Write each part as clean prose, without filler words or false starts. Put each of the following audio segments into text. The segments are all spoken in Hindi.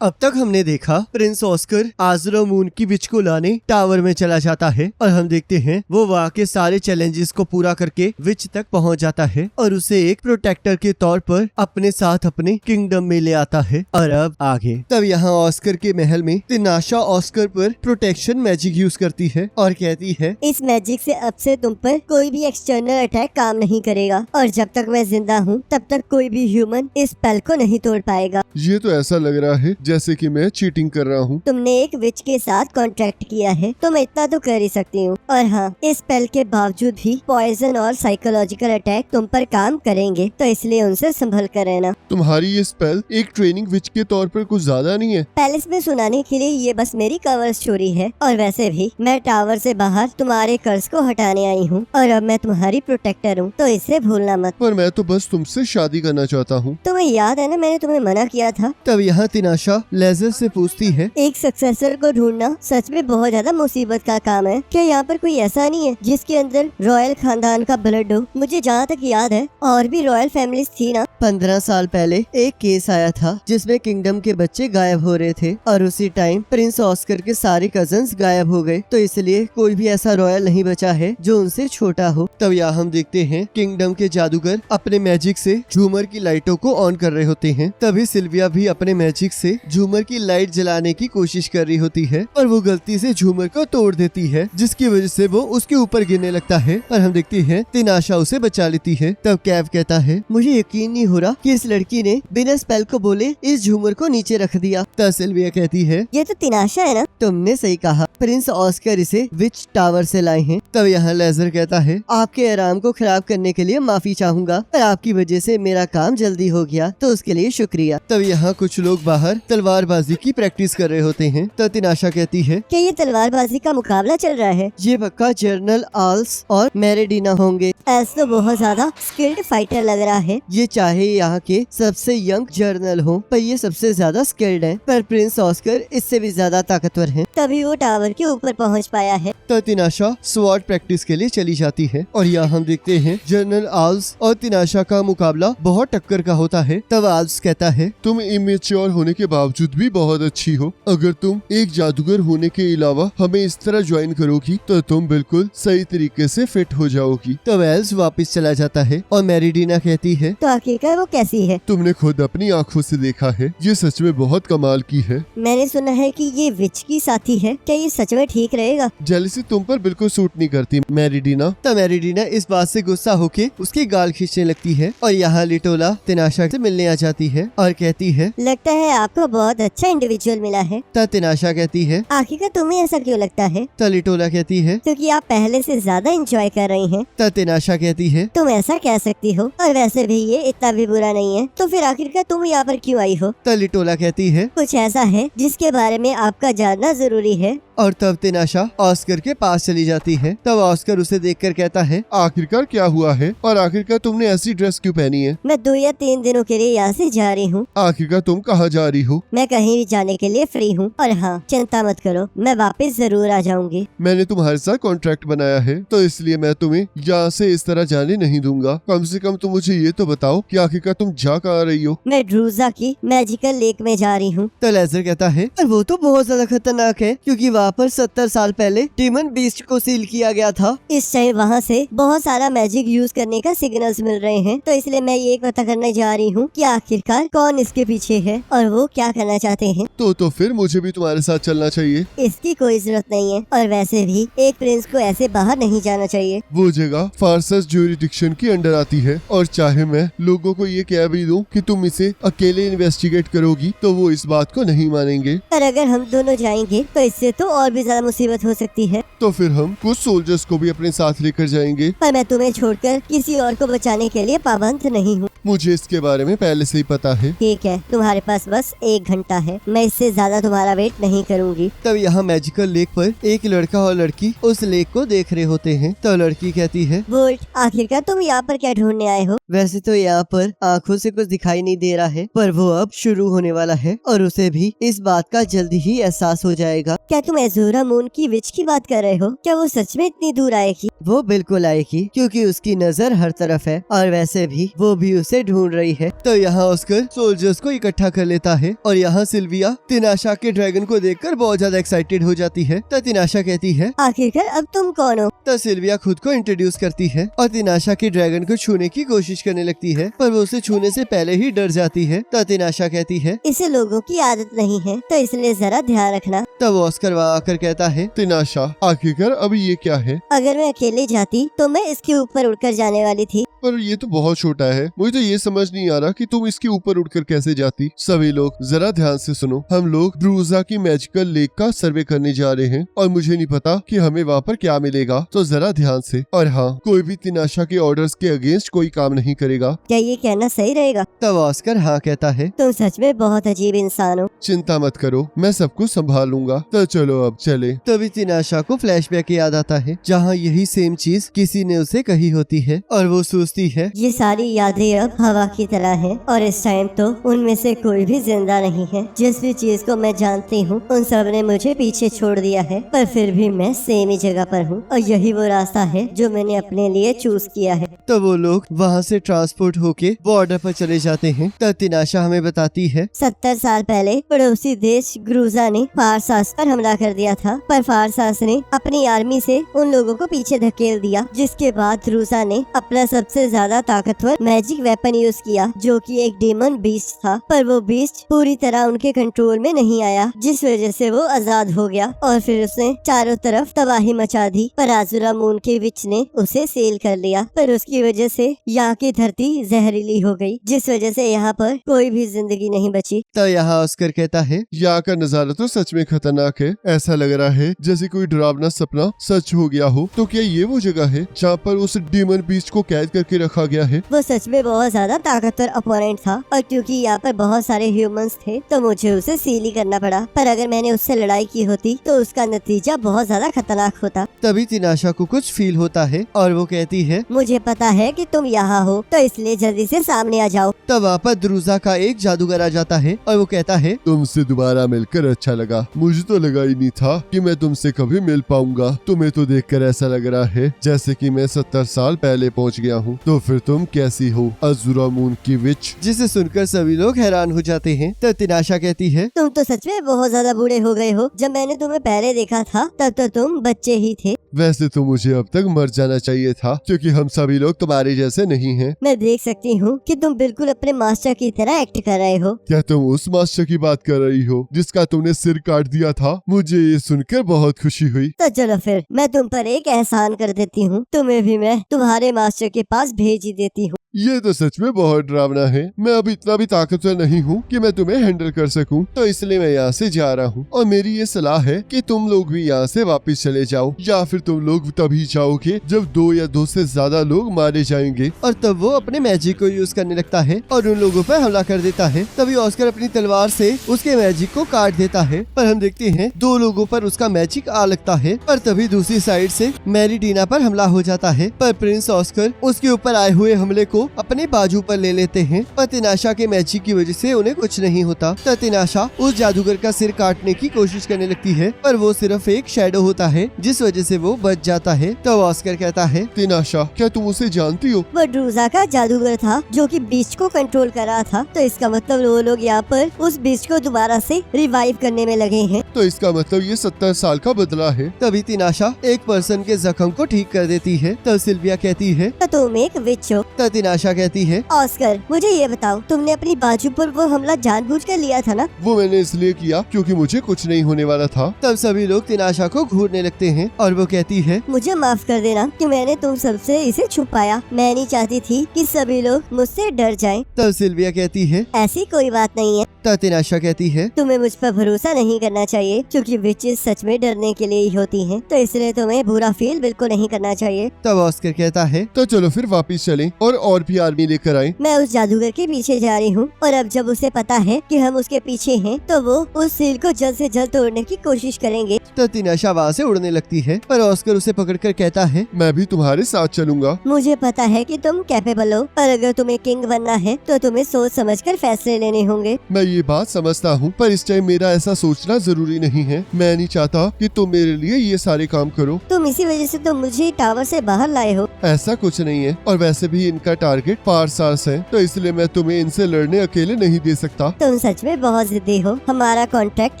अब तक हमने देखा प्रिंस ऑस्कर आजरा मून की विच को लाने टावर में चला जाता है और हम देखते हैं वो वहाँ के सारे चैलेंजेस को पूरा करके विच तक पहुँच जाता है और उसे एक प्रोटेक्टर के तौर पर अपने साथ अपने किंगडम में ले आता है। और अब आगे तब यहाँ ऑस्कर के महल में तिनाशा ऑस्कर पर प्रोटेक्शन मैजिक यूज करती है और कहती है, इस मैजिक से अब से तुम पर कोई भी एक्सटर्नल अटैक काम नहीं करेगा और जब तक मैं जिंदा हूँ तब तक कोई भी ह्यूमन इस स्पेल को नहीं तोड़ पाएगा। ये तो ऐसा लग रहा है जैसे कि मैं चीटिंग कर रहा हूँ। तुमने एक विच के साथ कॉन्ट्रैक्ट किया है तो मैं इतना तो कर ही सकती हूँ। और हाँ, इस स्पेल के बावजूद भी पॉइजन और साइकोलॉजिकल अटैक तुम पर काम करेंगे, तो इसलिए उनसे संभल कर रहना। तुम्हारी ये स्पेल एक ट्रेनिंग विच के तौर पर कुछ ज्यादा नहीं है? पैलेस में सुनाने के लिए ये बस मेरी कवर स्टोरी है और वैसे भी मैं टावर से बाहर तुम्हारे कर्ज को हटाने आई हूँ और अब मैं तुम्हारी प्रोटेक्टर हूँ, तो इसे भूलना मत। पर मैं तो बस तुमसे शादी करना चाहता हूँ। तुम्हें याद है ना, मैंने तुम्हें मना किया था। तब यहाँ तिनाशा लेजर से पूछती है, एक सक्सेसर को ढूंढना सच में बहुत ज्यादा मुसीबत का काम है। क्या यहाँ पर कोई ऐसा नहीं है जिसके अंदर रॉयल खानदान का ब्लड हो? मुझे जहाँ तक याद है और भी रॉयल फैमिलीज थी ना। 15 साल पहले एक केस आया था जिसमें किंगडम के बच्चे गायब हो रहे थे और उसी टाइम प्रिंस ऑस्कर के सारे कजन्स गायब हो गए, तो इसलिए कोई भी ऐसा रॉयल नहीं बचा है जो उनसे छोटा हो। तब यहाँ हम देखते हैं किंगडम के जादूगर अपने मैजिक से झूमर की लाइटों को ऑन कर रहे होते हैं। तभी सिल्विया भी अपने मैजिक से झूमर की लाइट जलाने की कोशिश कर रही होती है और वो गलती से झूमर को तोड़ देती है, जिसकी वजह से वो उसके ऊपर गिरने लगता है और हम देखते हैं तिनाशा उसे बचा लेती है। तब कैव कहता है, मुझे यकीन नहीं हो रहा कि इस लड़की ने बिना स्पेल को बोले इस झूमर को नीचे रख दिया। तब सिल्विया कहती है, ये तो तिनाशा है ना। तुमने सही कहा, प्रिंस ऑस्कर इसे विच टावर से लाए हैं। तब यहाँ लेजर कहता है, आपके आराम को खराब करने के लिए माफी चाहूंगा, पर आपकी वजह से मेरा काम जल्दी हो गया, तो उसके लिए शुक्रिया। तब यहाँ कुछ लोग बाहर तलवारबाजी की प्रैक्टिस कर रहे होते हैं। तब तिनाशा कहती है, क्या ये तलवारबाजी का मुकाबला चल रहा है? ये पक्का जनरल आल्स और मेरेडिना होंगे। ऐसा तो बहुत ज्यादा स्किल्ड फाइटर लग रहा है। ये चाहे यहाँ के सबसे यंग जर्नल हो, पर ये सबसे ज्यादा स्किल्ड है, पर प्रिंस ऑस्कर इससे भी ज्यादा ताकतवर है। तभी वो टावर के ऊपर पहुंच पाया है। तो तिनाशा स्वॉर्ड प्रैक्टिस के लिए चली जाती है और यहाँ हम देखते हैं जनरल आल्स और तिनाशा का मुकाबला बहुत टक्कर का होता है। तब आल्स कहता है, तुम इमेच्योर होने के बावजूद भी बहुत अच्छी हो। अगर तुम एक जादूगर होने के अलावा हमें इस तरह ज्वाइन करोगी तो तुम बिल्कुल सही तरीके से फिट हो जाओगी। तब एल्स वापस चला जाता है और मेरिडीना कहती है, तो आखिरकार वो कैसी है? तुमने खुद अपनी आँखों से देखा है, ये सच में बहुत कमाल की है। मैंने सुना है कि ये विच की साथी है, क्या ये सच में ठीक रहेगा? जेलसी तुम पर बिल्कुल सूट नहीं करती मेरिडीना। तब मेरिडीना इस बात से गुस्सा होके उसकी गाल खींचने लगती है और यहाँ लिटोला तिनाशा से मिलने आ जाती है और कहती है, लगता है आपको बहुत अच्छा इंडिविजुअल मिला है। तब तिनाशा कहती है, आखिरकार तुम्हें ऐसा क्यों लगता है? तब लिटोला कहती है, क्योंकि आप पहले से ज्यादा एंजॉय कर रही हैं। तब तिनाशा कहती है, तुम ऐसा कह सकती हो, और वैसे भी ये इतना भी बुरा नहीं है, तो फिर आखिरकार तुम यहाँ पर क्यों आई हो? तब लिटोला कहती है, कुछ ऐसा है जिसके बारे में आपका जानना जरूरी है। और तब तिनाशा ऑस्कर के पास चली जाती है। तब ऑस्कर उसे देखकर कहता है, आखिरकार क्या हुआ है और आखिरकार तुमने ऐसी ड्रेस क्यों पहनी है? मैं 2 या 3 दिनों के लिए यहाँ से जा रही हूँ। आखिरकार तुम कहाँ जा रही हो? मैं कहीं भी जाने के लिए फ्री हूँ और हाँ, चिंता मत करो, मैं वापस जरूर आ जाऊंगी। मैंने तुम्हारे साथ कॉन्ट्रैक्ट बनाया है, तो इसलिए मैं तुम्हें यहाँ से इस तरह जाने नहीं दूंगा। कम से कम तुम मुझे ये तो बताओ कि आखिरकार तुम जा कहाँ रही हो? मैं ड्रूजा की मैजिकल लेक में जा रही हूँ। तो लेजर कहता है, पर वो तो बहुत ज्यादा खतरनाक है, क्योंकि वहाँ पर 70 साल पहले डीमन बीस्ट को सील किया गया था। इस टाइम वहाँ से बहुत सारा मैजिक यूज करने का सिग्नल्स मिल रहे हैं, तो इसलिए मैं ये पता करने जा रही हूँ कि आखिरकार कौन इसके पीछे है और वो क्या करना चाहते हैं। तो फिर मुझे भी तुम्हारे साथ चलना चाहिए। इसकी कोई जरूरत नहीं है, और वैसे भी एक प्रिंस को ऐसे बाहर नहीं जाना चाहिए। वो जगह फार्सस ज्यूरिडिक्शन के अंडर आती है, और चाहे मैं लोगों को ये कह भी दूं कि तुम इसे अकेले इन्वेस्टिगेट करोगी, तो वो इस बात को नहीं मानेंगे। पर अगर हम दोनों जाएंगे तो इससे तो और भी ज्यादा मुसीबत हो सकती है। तो फिर हम कुछ सोल्जर्स को भी अपने साथ लेकर जाएंगे। पर मैं तुम्हें छोड़कर किसी और को बचाने के लिए पाबंद नहीं हूँ। मुझे इसके बारे में पहले से ही पता है। ठीक है, तुम्हारे पास बस 1 घंटा है, मैं इससे ज्यादा तुम्हारा वेट नहीं करूँगी। तब यहाँ मैजिकल लेक पर एक लड़का और लड़की उस लेक को देख रहे होते हैं। तो लड़की कहती है, वोल्ट, आखिरकार तुम यहाँ पर क्या ढूंढने आए हो? वैसे तो यहाँ पर आँखों से कुछ दिखाई नहीं दे रहा है, पर वो अब शुरू होने वाला है और उसे भी इस बात का जल्दी ही एहसास हो जाएगा। क्या तुम एजोरा मून की विच की बात कर रहे हो? क्या वो सच में इतनी दूर आएगी? वो बिल्कुल आएगी क्योंकि उसकी नजर हर तरफ है और वैसे भी वो भी उसे ढूंढ रही है। तो यहाँ ऑस्कर सोल्जर्स को इकट्ठा कर लेता है और यहाँ सिल्विया तिनाशा के ड्रैगन को देखकर बहुत ज्यादा एक्साइटेड हो जाती है। तो तिनाशा कहती है, आखिरकार अब तुम कौन हो? तो सिल्विया खुद को इंट्रोड्यूस करती है और तिनाशा के ड्रैगन को छूने की कोशिश करने लगती है, पर वो उसे छूने से पहले ही डर जाती है। तो तिनाशा कहती है, इसे लोगों की आदत नहीं है, तो इसलिए जरा ध्यान रखना। तब ऑस्कर वहाँ आकर कहता है, तिनाशा आखिरकार अब ये क्या है? अगर मैं अकेले जाती तो मैं इसके ऊपर उड़कर जाने वाली थी। पर ये तो बहुत छोटा है। मुझे तो ये समझ नहीं आ रहा कि तुम इसके ऊपर उड़कर कैसे जाती। सभी लोग जरा ध्यान से सुनो। हम लोग ब्रूजा की मैजिकल लेक का सर्वे करने जा रहे हैं और मुझे नहीं पता कि हमें वहाँ पर क्या मिलेगा, तो जरा ध्यान से। और हाँ, कोई भी तिनाशा के ऑर्डर्स के अगेंस्ट कोई काम नहीं करेगा। क्या ये कहना सही रहेगा? तब ऑस्कर हाँ कहता है। तुम सच में बहुत अजीब इंसान हो। चिंता मत करो, मैं सब कुछ संभाल लूंगा। तो चलो अब चले। तभी तिनाशा को फ्लैशबैक याद आता है जहाँ यही सेम चीज किसी ने उसे कही होती है और वो सोचती है, ये सारी यादें अब हवा की तरह हैं और इस टाइम तो उनमें से कोई भी जिंदा नहीं है। जिस भी चीज को मैं जानती हूँ उन सब ने मुझे पीछे छोड़ दिया है, पर फिर भी मैं सेम ही जगह पर हूँ और यही वो रास्ता है जो मैंने अपने लिए चूज किया है। तो वो लोग वहाँ से ट्रांसपोर्ट होके बॉर्डर पर चले जाते हैं। तब तिनाशा हमें बताती है, 70 साल पहले पड़ोसी देश ग्रूजा ने फारसास पर हमला कर दिया था, पर फारसास ने अपनी आर्मी से उन लोगों को पीछे धकेल दिया, जिसके बाद रूसा ने अपना सबसे ज्यादा ताकतवर मैजिक वेपन यूज किया जो कि एक डेमन बीस्ट था, पर वो बीस्ट पूरी तरह उनके कंट्रोल में नहीं आया, जिस वजह से वो आजाद हो गया और फिर उसने चारों तरफ तबाही मचा दी। पर एजोरा मून के विच ने उसे सेल कर लिया, पर उसकी वजह से यहाँ की धरती जहरीली हो गई, जिस वजह से यहाँ पर कोई भी जिंदगी नहीं बची। तो यहाँ ऑस्कर कहता है, यहाँ का नजारा तो सच में खतरनाक है। ऐसा लग रहा है जैसे कोई डरावना सपना सच हो गया हो। तो क्या ये वो जगह है जहाँ पर उस डीमन बीस्ट को कैद करके रखा गया है? वो सच में बहुत ज्यादा ताकतवर अपोनेंट था और क्योंकि यहाँ पर बहुत सारे ह्यूमंस थे तो मुझे उसे सील ही करना पड़ा, पर अगर मैंने उससे लड़ाई की होती तो उसका नतीजा बहुत ज्यादा खतरनाक होता। तभी तिनाशा को कुछ फील होता है और वो कहती है, मुझे पता है कि तुम यहाँ हो, तो इसलिए जल्दी से सामने आ जाओ। तब वहाँ पर द्रुजा का एक जादूगर आ जाता है और वो कहता है, तुमसे दोबारा मिलकर अच्छा लगा। मुझे तो लगा ही नहीं था कि मैं तुमसे कभी मिल पाऊंगा। तुम्हें तो देखकर ऐसा लग रहा है जैसे कि मैं 70 साल पहले पहुंच गया हूँ। तो फिर तुम कैसी हो एजोरा मून की विच? जिसे सुनकर सभी लोग हैरान हो जाते हैं। तब तिनाशा कहती है, तुम तो सच में बहुत ज्यादा बूढ़े हो गए हो। जब मैंने तुम्हें पहले देखा था तब तो तुम बच्चे ही थे। वैसे तो मुझे अब तक मर जाना चाहिए था, क्योंकि हम सभी लोग तुम्हारे जैसे नहीं हैं। मैं देख सकती हूँ कि तुम बिल्कुल अपने मास्टर की तरह एक्ट कर रहे हो। क्या तुम उस मास्टर की बात कर रही हो जिसका तुमने सिर काट दिया था? मुझे ये सुनकर बहुत खुशी हुई। तो चलो फिर मैं तुम पर एक एहसान कर देती हूँ, तुम्हें भी मैं तुम्हारे मास्टर के पास भेज ही देती हूँ। ये तो सच में बहुत डरावना है। मैं अब इतना भी ताकतवर नहीं हूँ कि मैं तुम्हें हैंडल कर सकूँ, तो इसलिए मैं यहाँ से जा रहा हूँ। और मेरी ये सलाह है कि तुम लोग भी यहाँ से वापस चले जाओ, या फिर तुम लोग तभी जाओगे जब 2 या 2 से ज्यादा लोग मारे जाएंगे। और तब वो अपने मैजिक को यूज करने लगता है और उन लोगों पर हमला कर देता है। तभी ऑस्कर अपनी तलवार से उसके मैजिक को काट देता है, पर हम देखते हैं 2 लोगों पर उसका मैजिक आ लगता है। पर तभी दूसरी साइड से मैरीडीना पर हमला हो जाता है, पर प्रिंस ऑस्कर उसके ऊपर आए हुए हमले को अपने बाजू पर ले लेते हैं। पर तिनाशा के मैजिक की वजह से उन्हें कुछ नहीं होता। तो तिनाशा उस जादूगर का सिर काटने की कोशिश करने लगती है, पर वो सिर्फ एक शैडो होता है, जिस वजह से वो बच जाता है। तो ऑस्कर कहता है, तिनाशा, क्या तुम उसे जानती हो? वो ड्रूजा का जादूगर था जो कि बीस्ट को कंट्रोल कर रहा था। तो इसका मतलब वो लोग यहाँ पर उस बीस्ट को दोबारा से रिवाइव करने में लगे हैं। तो इसका मतलब ये 70 साल का बदला है। तभी तिनाशा एक पर्सन के जख्म को ठीक कर देती है। तो सिल्विया कहती है, तो तुम एक विच हो। तो तिनाशा कहती है, ऑस्कर, मुझे ये बताओ, तुमने अपनी बाजू पर वो हमला जानबूझ कर लिया था ना? वो मैंने इसलिए किया क्योंकि मुझे कुछ नहीं होने वाला था। तब सभी लोग तिनाशा को घूरने लगते हैं और वो कहती है, मुझे माफ कर देना कि मैंने तुम सबसे इसे छुपाया। मैं नहीं चाहती थी कि सभी लोग मुझसे डर जाएं। तब सिल्विया कहती है, ऐसी कोई बात नहीं है। तब तिनाशा कहती है, तुम्हें मुझ पर भरोसा नहीं करना चाहिए क्योंकि विचेस सच में डरने के लिए ही होती हैं, तो इसलिए तुम्हें बुरा फील बिल्कुल नहीं करना चाहिए। तब ऑस्कर कहता है, तो चलो फिर वापस चलें और भी आर्मी लेकर आएं। मैं उस जादूगर के पीछे जा रही हूँ और अब जब उसे पता है कि हम उसके पीछे हैं तो वो उस सील को जल्द से जल्द तोड़ने की कोशिश करेंगे। तो तिनाशा वहाँ से उड़ने लगती है, पर ऑस्कर उसे पकड़कर कहता है, मैं भी तुम्हारे साथ चलूंगा। मुझे पता है कि तुम कैपेबल हो, पर अगर तुम्हें किंग बनना है तो तुम्हें सोच समझकर फैसले लेने होंगे। मैं ये ये बात समझता हूँ, पर इस टाइम मेरा ऐसा सोचना जरूरी नहीं है। मैं नहीं चाहता कि तुम मेरे लिए ये सारे काम करो। तुम इसी वजह से तो मुझे टावर से बाहर लाए हो। ऐसा कुछ नहीं है, और वैसे भी इनका टारगेट पारसास है, तो इसलिए मैं तुम्हें इनसे लड़ने अकेले नहीं दे सकता। तुम सच में बहुत जिद्दी हो। हमारा कॉन्ट्रैक्ट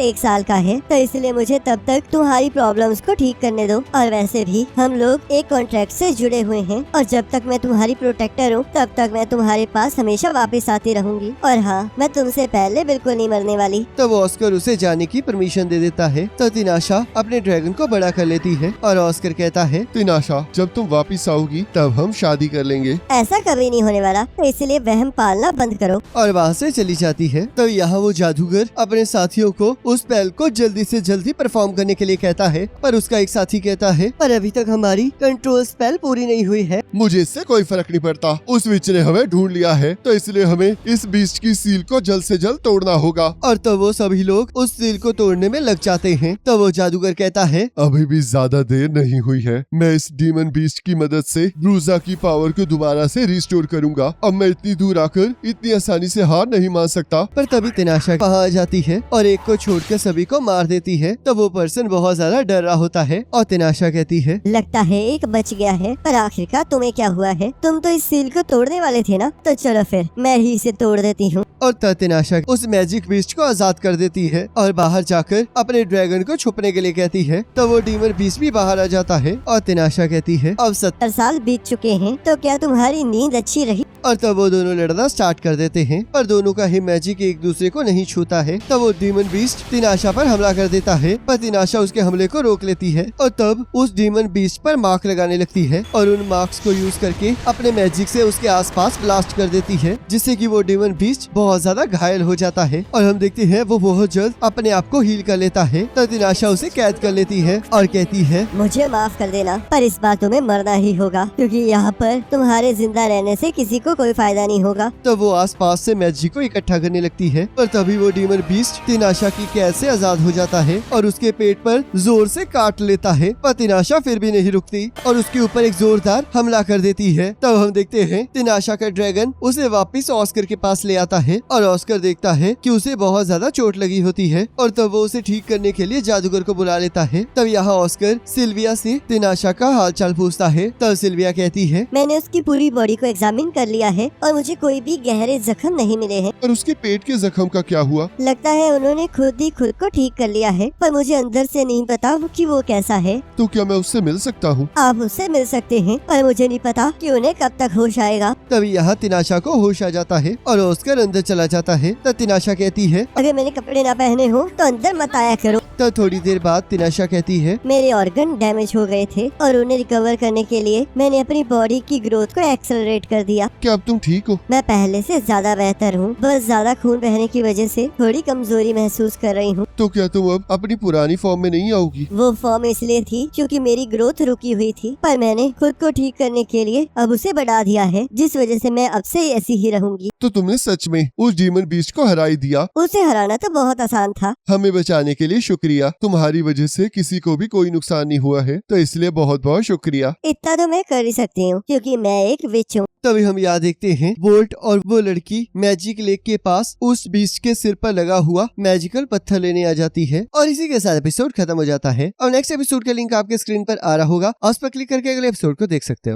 1 साल का है, तो इसलिए मुझे तब तक तुम्हारी प्रॉब्लम्स को ठीक करने दो। और वैसे भी हम लोग एक कॉन्ट्रैक्ट से जुड़े हुए हैं, और जब तक मैं तुम्हारी प्रोटेक्टर हूँ तब तक मैं तुम्हारे पास हमेशा वापस आती रहूंगी। और हाँ, मैं तुमसे पहले बिल्कुल नहीं मरने वाली। तब ऑस्कर उसे जाने की परमिशन दे देता है। तो तिनाशा अपने ड्रैगन को बड़ा कर लेती है और ऑस्कर कहता है, तिनाशा, जब तुम वापिस आओगी तब हम शादी कर लेंगे। ऐसा कभी नहीं होने वाला, तो इसलिए वहम पालना बंद करो। और वहाँ से चली जाती है। तब यहाँ वो जादूगर अपने साथियों को उस स्पेल को जल्दी से जल्दी परफॉर्म करने के लिए कहता है, पर उसका एक साथी कहता है, पर अभी तक हमारी कंट्रोल स्पेल पूरी नहीं हुई है। मुझे इससे कोई फर्क नहीं पड़ता। उस विच ने हमें ढूंढ लिया है, तो इसलिए हमें इस बीस्ट की सील को जल्द से जल्द तोड़ना होगा। और तब वो सभी लोग उस सील को तोड़ने में लग जाते हैं। तब वो जादूगर कहता है, अभी भी ज्यादा देर नहीं हुई है। मैं इस डीमन बीस्ट की मदद से ब्रूजा की पावर को दोबारा से रिस्टोर करूंगा। अब मैं इतनी दूर आकर इतनी आसानी से हार नहीं मान सकता। पर तभी तिनाशा वहाँ आ जाती है और एक को छोड़कर सभी को मार देती है। तब वो पर्सन बहुत ज्यादा डर रहा होता है और तिनाशा कहती है, लगता है एक बच गया है, पर आखिरकार तुम्हें क्या हुआ है? तुम तो इस सील को तोड़ने वाले थे ना, तो चलो फिर मैं ही इसे तोड़ देती हूँ। और तब तिनाशा उस मैजिक बीस्ट को आजाद कर देती है और बाहर जाकर अपने ड्रैगन को छुपने के लिए कहती है। तब वो डीमन बीस्ट भी बाहर आ जाता है और तिनाशा कहती है, अब 70 साल बीत चुके हैं, तो क्या तुम्हारी नींद अच्छी रही? और तब वो दोनों लड़ना स्टार्ट कर देते हैं, पर दोनों का ही मैजिक एक दूसरे को नहीं छूता है। तब वो डीमन बीस्ट तिनाशा पर हमला कर देता है, पर तिनाशा उसके हमले को रोक लेती है और तब उस डीमन बीस्ट पर मार्क लगाने लगती है और उन मार्क्स को यूज करके अपने मैजिक से उसके आसपास ब्लास्ट कर देती है, जिससे कि वो डीमन बीस्ट बहुत ज्यादा घायल हो जाता है। और हम देखते हैं वो बहुत जल्द अपने आप को हील कर लेता है। तब तिनाशा उसे कैद कर लेती है और कहती है, मुझे माफ कर देना, पर इस बार तुम्हें मरना ही होगा, क्योंकि यहाँ पर तुम्हारे जिंदा रहने से किसी को कोई फायदा नहीं होगा। तब वो आसपास से मैजिक को इकट्ठा करने लगती है, पर तभी वो डीमन बीस्ट तिनाशा की कैद से आजाद हो जाता है और उसके पेट पर जोर से काट लेता है। पर तिनाशा फिर भी नहीं रुकती और उसके ऊपर एक जोरदार हमला कर देती है। तब हम देखते हैं तिनाशा का ड्रैगन उसे वापस ऑस्कर के पास ले आता है और ऑस्कर देखता है कि उसे बहुत ज्यादा चोट लगी होती है और तब वो उसे ठीक करने के लिए जादूगर को बुला लेता है। तब यहाँ ऑस्कर सिल्विया से तिनाशा का हालचाल पूछता है। तब सिल्विया कहती है, मैंने उसकी पूरी बॉडी को एग्जामिन कर लिया है और मुझे कोई भी गहरे जख्म नहीं मिले हैं। पर उसके पेट के जख्म का क्या हुआ? लगता है उन्होंने खुद ही खुद को ठीक कर लिया है, पर मुझे अंदर से नहीं पता कि वो कैसा है। तो क्या मैं उससे मिल सकता हूँ? आप उससे मिल सकते हैं, पर मुझे नहीं पता कि उन्हें कब तक होश आएगा। तभी यहाँ तिनाशा को होश आ जाता है और ऑस्कर अंदर चला जाता है। तब तिनाशा कहती है, अगर मैंने कपड़े ना पहने हो तो अंदर मत आया करो। तब थोड़ी देर बाद तिनाशा कहती है, मेरे ऑर्गन डैमेज हो गए थे और उन्हें रिकवर करने के लिए मैंने अपनी बॉडी की ग्रोथ को एक्सेलरेट कर दिया। क्या अब तुम ठीक हो? मैं पहले से ज्यादा बेहतर हूँ, बस ज्यादा खून बहने की वजह से थोड़ी कमजोरी महसूस कर रही हूँ। तो क्या तुम अब अपनी पुरानी फॉर्म में नहीं आओगी? वो फॉर्म इसलिए थी क्योंकि मेरी ग्रोथ रुकी हुई थी, पर मैंने खुद को ठीक करने के लिए अब उसे बढ़ा दिया है, जिस वजह से मैं अब से ऐसी ही रहूंगी। तो तुमने सच में उस डीमन बीस्ट को हरा ही दिया। उसे हराना तो बहुत आसान था। हमें बचाने के लिए शुक्रिया। तुम्हारी वजह से किसी को भी कोई नुकसान नहीं हुआ है, तो इसलिए बहुत बहुत शुक्रिया। इतना तो मैं कर ही सकती हूँ, क्योंकि मैं एक विच हूँ। तभी हम यहाँ देखते हैं वोल्ट और वो लड़की मैजिक लेक के पास उस बीस्ट के सिर पर लगा हुआ मैजिकल पत्थर लेने आ जाती है और इसी के साथ एपिसोड खत्म हो जाता है। और नेक्स्ट एपिसोड का लिंक आपके स्क्रीन पर आ रहा होगा, उस पर क्लिक करके अगले एपिसोड को देख सकते हो।